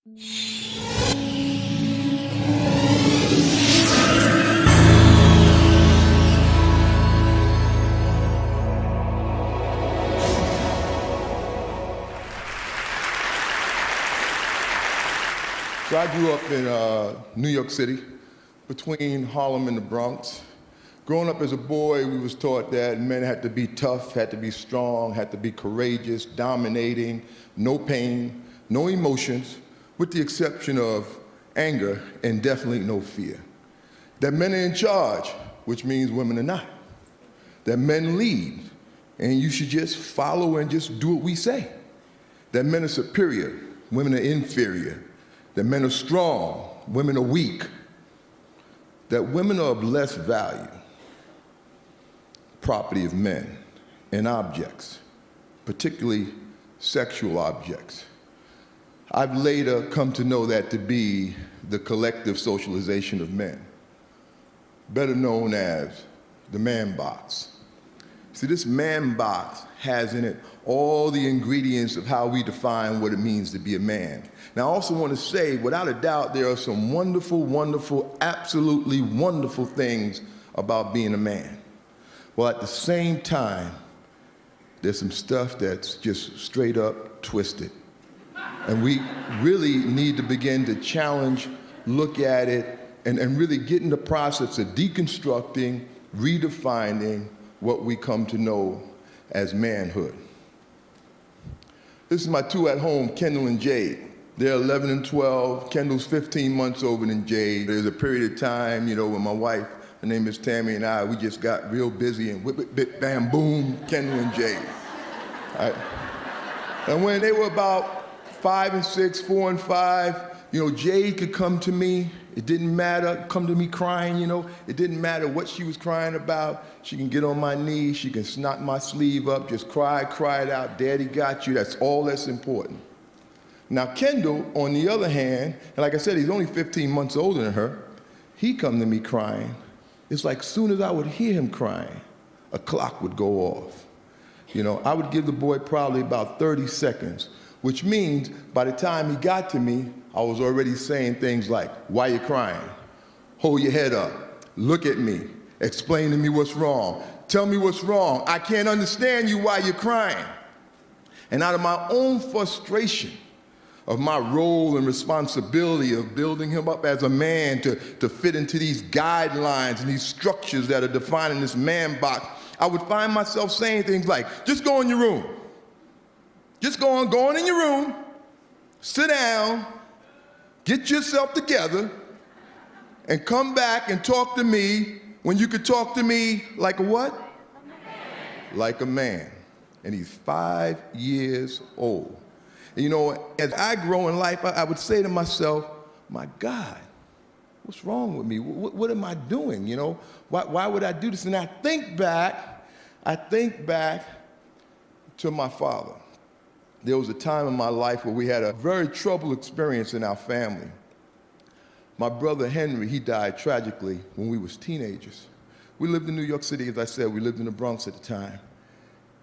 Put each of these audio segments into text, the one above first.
So I grew up in New York City, between Harlem and the Bronx. Growing up as a boy, we was taught that men had to be tough, had to be strong, had to be courageous, dominating, no pain, no emotions, with the exception of anger and definitely no fear. That men are in charge, which means women are not. That men lead, and you should just follow and just do what we say. That men are superior, women are inferior. That men are strong, women are weak. That women are of less value, property of men, and objects, particularly sexual objects. I've later come to know that to be the collective socialization of men, better known as the man box. See, this man box has in it all the ingredients of how we define what it means to be a man. Now, I also want to say, without a doubt, there are some wonderful, wonderful, absolutely wonderful things about being a man. Well, at the same time, there's some stuff that's just straight up twisted. And we really need to begin to challenge, look at it, and really get in the process of deconstructing, redefining what we come to know as manhood. This is my two at home, Kendall and Jade. They're 11 and 12. Kendall's 15 months older than Jade. There's a period of time, when my wife, her name is Tammy, and I, we just got real busy and whip, whip, bit, bam, boom, Kendall and Jade. Right? And when they were about 5 and 6, 4 and 5, Jade could come to me. It didn't matter, come to me crying, It didn't matter what she was crying about. She can get on my knees, she can snot my sleeve up, just cry it out, Daddy got you, that's all that's important. Now Kendall, on the other hand, and like I said, he's only 15 months older than her, he come to me crying. It's like soon as I would hear him crying, a clock would go off. I would give the boy probably about 30 seconds, which means by the time he got to me, I was already saying things like, why you crying? Hold your head up, look at me, explain to me what's wrong, tell me what's wrong, I can't understand you while you're crying. And out of my own frustration of my role and responsibility of building him up as a man to fit into these guidelines and these structures that are defining this man box, I would find myself saying things like, just go in your room. Just go on in your room, sit down, get yourself together, and come back and talk to me when you could talk to me like a what? A man. Like a man. And he's 5 years old. And as I grow in life, I would say to myself, my God, what's wrong with me? What am I doing? Why would I do this? And I think back to my father. There was a time in my life where we had a very troubled experience in our family. My brother Henry, he died tragically when we was teenagers. We lived in New York City, as I said, we lived in the Bronx at the time.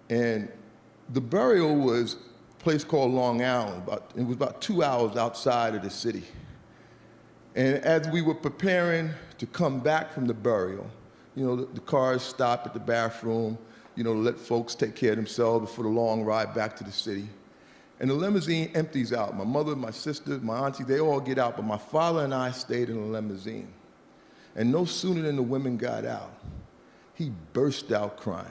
And the burial was a place called Long Island. It was about 2 hours outside of the city. And as we were preparing to come back from the burial, the cars stopped at the bathroom, to let folks take care of themselves before the long ride back to the city. And the limousine empties out. My mother, my sisters, my auntie, they all get out, but my father and I stayed in the limousine. And no sooner than the women got out, he burst out crying.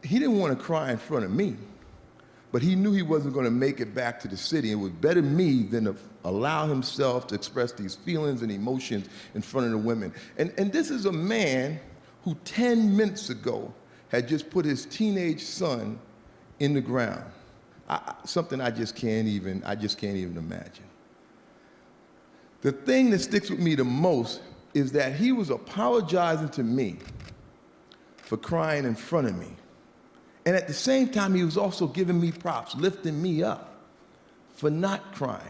He didn't want to cry in front of me, but he knew he wasn't going to make it back to the city. It was better me than to allow himself to express these feelings and emotions in front of the women. And this is a man who 10 minutes ago had just put his teenage son in the ground. Something I just can't even imagine. The thing that sticks with me the most is that he was apologizing to me for crying in front of me. And at the same time, he was also giving me props, lifting me up for not crying.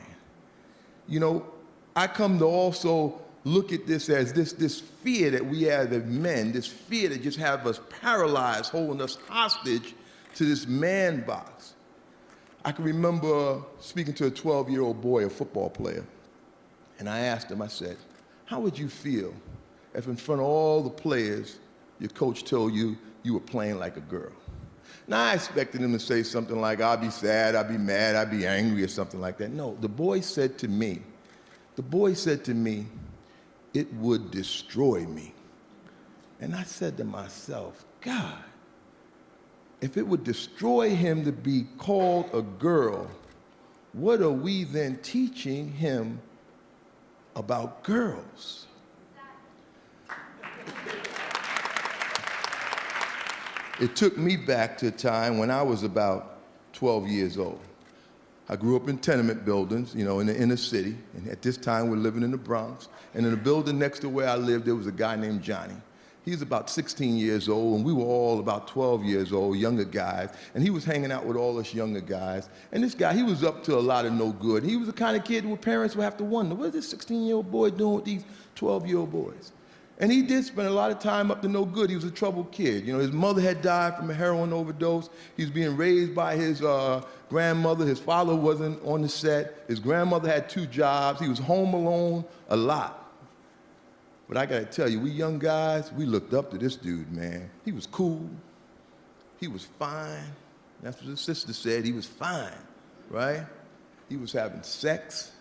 I come to also look at this as this fear that we have as men, this fear that just have us paralyzed, holding us hostage to this man box. I can remember speaking to a 12-year-old boy, a football player, and I asked him, I said, how would you feel if in front of all the players, your coach told you you were playing like a girl? Now, I expected him to say something like, I'll be sad, I'll be mad, I'll be angry, or something like that. No, the boy said to me, it would destroy me. And I said to myself, God, if it would destroy him to be called a girl, what are we then teaching him about girls? It took me back to a time when I was about 12 years old. I grew up in tenement buildings, you know, in the inner city, and at this time we're living in the Bronx. And in the building next to where I lived, there was a guy named Johnny. He was about 16 years old, and we were all about 12 years old, younger guys, and he was hanging out with all us younger guys. And this guy, he was up to a lot of no good. He was the kind of kid where parents would have to wonder, what is this 16-year-old boy doing with these 12-year-old boys? And he did spend a lot of time up to no good. He was a troubled kid. You know, his mother had died from a heroin overdose. He was being raised by his grandmother. His father wasn't on the set. His grandmother had 2 jobs. He was home alone a lot. But I gotta tell you, we young guys, we looked up to this dude, man. He was cool. He was fine. That's what his sister said. He was fine, right? He was having sex.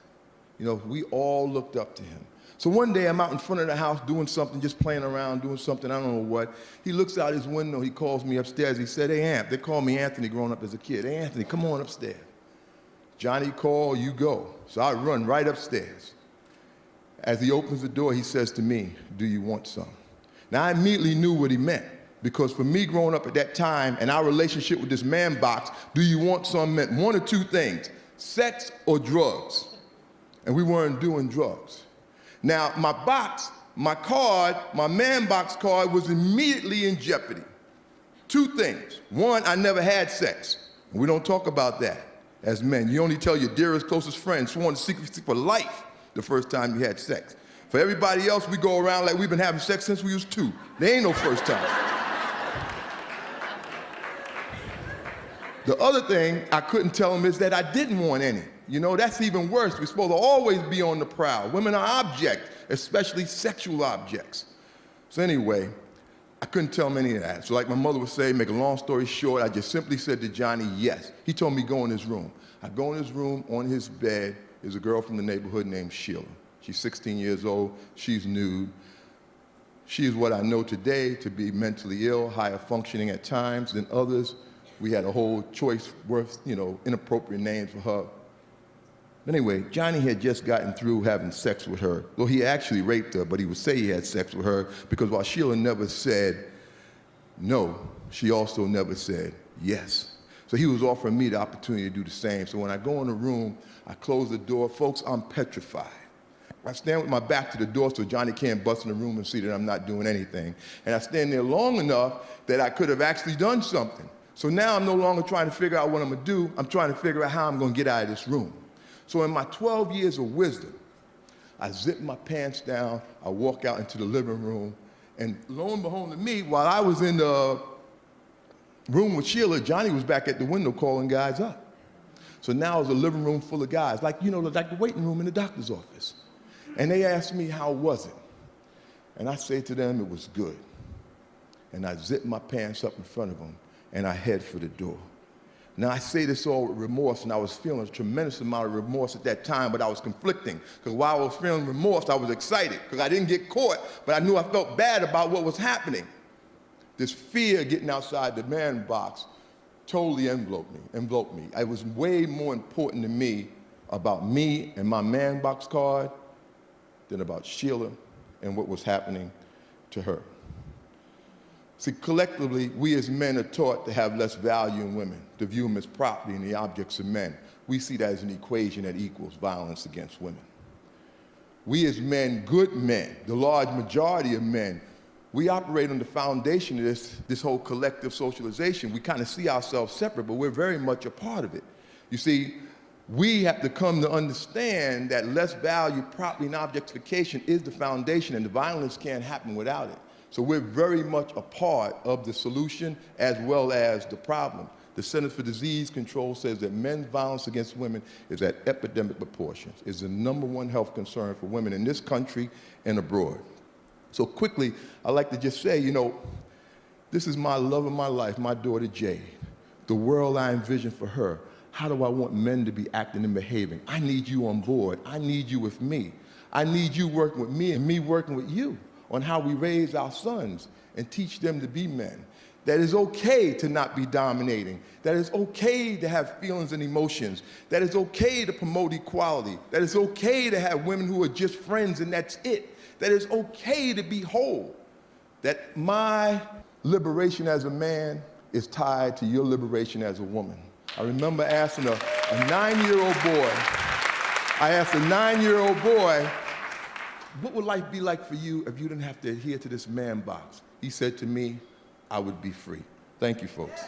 You know, we all looked up to him. So one day I'm out in front of the house doing something, just playing around, doing something, I don't know what. He looks out his window, he calls me upstairs. He said, hey, Amp, they called me Anthony growing up as a kid. Hey, Anthony, come on upstairs. Johnny called, you go. So I run right upstairs. As he opens the door, he says to me, do you want some? Now, I immediately knew what he meant, because for me growing up at that time and our relationship with this man box, do you want some meant one or two things, sex or drugs. And we weren't doing drugs. Now, my box, my card, my man box card was immediately in jeopardy. 2 things. One, I never had sex. We don't talk about that as men. You only tell your dearest, closest friends, sworn to secrecy for life, the first time you had sex. For everybody else, we go around like we've been having sex since we was 2. There ain't no first time. The other thing I couldn't tell him is that I didn't want any. You know, that's even worse. We're supposed to always be on the prowl. Women are objects, especially sexual objects. So anyway, I couldn't tell him any of that. So like my mother would say, make a long story short, I just simply said to Johnny, yes. He told me go in his room. I go in his room, on his bed is a girl from the neighborhood named Sheila. She's 16 years old, she's nude. She is what I know today to be mentally ill, higher functioning at times than others. We had a whole choice worth, you know, inappropriate names for her. But anyway, Johnny had just gotten through having sex with her. Well, he actually raped her, but he would say he had sex with her because while Sheila never said no, she also never said yes. So he was offering me the opportunity to do the same. So when I go in the room, I close the door. Folks, I'm petrified. I stand with my back to the door so Johnny can't bust in the room and see that I'm not doing anything. And I stand there long enough that I could have actually done something. So now I'm no longer trying to figure out what I'm gonna do. I'm trying to figure out how I'm gonna get out of this room. So in my 12 years of wisdom, I zip my pants down, I walk out into the living room, and lo and behold to me, while I was in the room with Sheila, Johnny was back at the window calling guys up. So now it's a living room full of guys, like, you know, like the waiting room in the doctor's office. And they asked me, how was it? And I say to them, it was good. And I zip my pants up in front of them, and I head for the door. Now, I say this all with remorse, and I was feeling a tremendous amount of remorse at that time, but I was conflicting, because while I was feeling remorse, I was excited, because I didn't get caught, but I knew I felt bad about what was happening. This fear getting outside the man box totally enveloped me. It was way more important to me about me and my man box card than about Sheila and what was happening to her. See, collectively, we as men are taught to have less value in women, to view them as property and the objects of men. We see that as an equation that equals violence against women. We as men, good men, the large majority of men, we operate on the foundation of this whole collective socialization. We kind of see ourselves separate, but we're very much a part of it. You see, we have to come to understand that less value, property, and objectification is the foundation, and the violence can't happen without it. So we're very much a part of the solution as well as the problem. The Centers for Disease Control says that men's violence against women is at epidemic proportions. It's the #1 health concern for women in this country and abroad. So quickly, I'd like to just say, you know, this is my love of my life, my daughter Jade. The world I envision for her. How do I want men to be acting and behaving? I need you on board. I need you with me. I need you working with me and me working with you on how we raise our sons and teach them to be men. That it's okay to not be dominating. That it's okay to have feelings and emotions. That it's okay to promote equality. That it's okay to have women who are just friends and that's it. That it's okay to be whole. That my liberation as a man is tied to your liberation as a woman. I remember asking a 9-year-old boy, what would life be like for you if you didn't have to adhere to this man box? He said to me, I would be free. Thank you, folks.